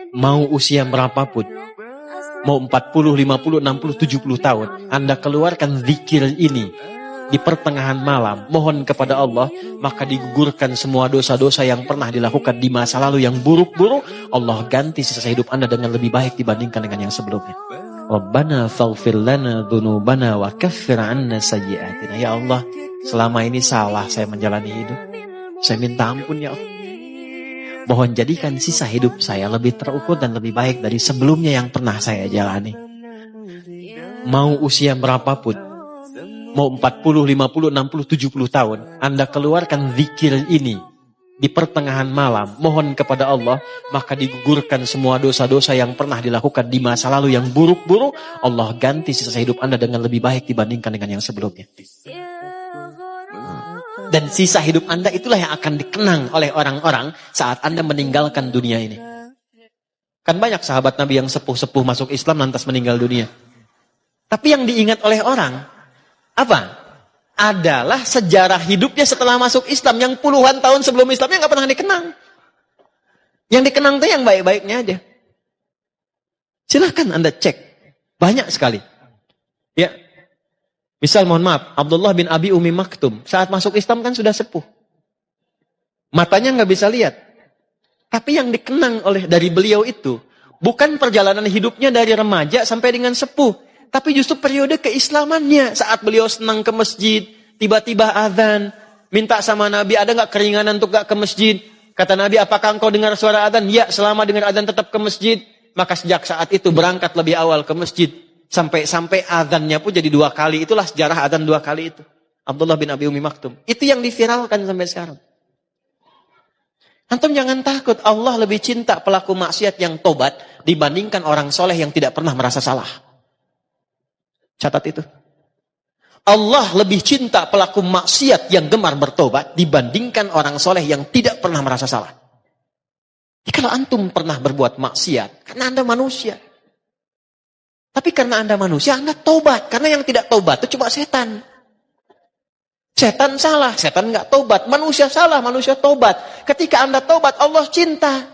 Mau usia berapapun, mau 40, 50, 60, 70 tahun, Anda keluarkan zikir ini di pertengahan malam, mohon kepada Allah, maka digugurkan semua dosa-dosa yang pernah dilakukan di masa lalu yang buruk-buruk. Allah ganti sisa hidup Anda dengan lebih baik dibandingkan dengan yang sebelumnya. Rabbana faghfir lana dzunubana wa kaffir 'anna sayyi'atina. Ya Allah, selama ini salah saya menjalani hidup. Saya minta ampun ya Allah. Mohon jadikan sisa hidup saya lebih terukur dan lebih baik dari sebelumnya yang pernah saya jalani. Mau usia berapapun, mau 40, 50, 60, 70 tahun, Anda keluarkan zikir ini di pertengahan malam, mohon kepada Allah, maka digugurkan semua dosa-dosa yang pernah dilakukan di masa lalu yang buruk-buruk. Allah ganti sisa hidup Anda dengan lebih baik dibandingkan dengan yang sebelumnya. Dan sisa hidup Anda itulah yang akan dikenang oleh orang-orang saat Anda meninggalkan dunia ini. Kan banyak sahabat Nabi yang sepuh-sepuh masuk Islam lantas meninggal dunia. Tapi yang diingat oleh orang, apa? Adalah sejarah hidupnya setelah masuk Islam. Yang puluhan tahun sebelum Islamnya nggak pernah dikenang. Yang dikenang itu yang baik-baiknya aja. Silahkan Anda cek. Banyak sekali. Ya. Misal mohon maaf, Abdullah bin Abi Umi Maktum saat masuk Islam kan sudah sepuh. Matanya nggak bisa lihat. Tapi yang dikenang oleh dari beliau itu bukan perjalanan hidupnya dari remaja sampai dengan sepuh, tapi justru periode keislamannya saat beliau senang ke masjid, tiba-tiba azan, minta sama Nabi, ada nggak keringanan untuk nggak ke masjid? Kata Nabi, apakah engkau dengar suara azan? Ya, selama dengar azan tetap ke masjid. Maka sejak saat itu berangkat lebih awal ke masjid. Sampai azannya pun jadi 2 kali. Itulah sejarah azan 2 kali itu. Abdullah bin Abi Umi Maktum. Itu yang diviralkan sampai sekarang. Antum jangan takut. Allah lebih cinta pelaku maksiat yang tobat dibandingkan orang soleh yang tidak pernah merasa salah. Catat itu. Allah lebih cinta pelaku maksiat yang gemar bertobat dibandingkan orang soleh yang tidak pernah merasa salah. Kalau antum pernah berbuat maksiat, karena Anda manusia. Tapi karena Anda manusia, Anda tobat. Karena yang tidak tobat itu cuma setan. Setan salah, setan nggak tobat. Manusia salah, manusia tobat. Ketika Anda tobat, Allah cinta.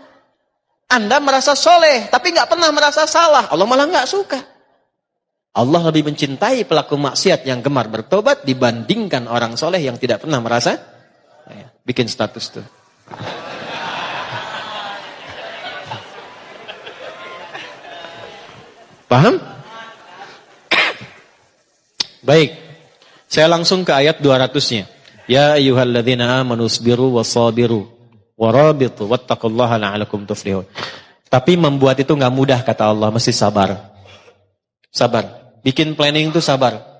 Anda merasa soleh, tapi nggak pernah merasa salah. Allah malah nggak suka. Allah lebih mencintai pelaku maksiat yang gemar bertobat dibandingkan orang soleh yang tidak pernah merasa. Bikin status tuh. Paham? Baik, saya langsung ke ayat 200-nya. Ya ayyuhalladzina amanu sabiru wasabiru warabitu wattaqullaha la'alakum tuflihun. Tapi membuat itu nggak mudah kata Allah, mesti sabar. Sabar. Bikin planning itu sabar.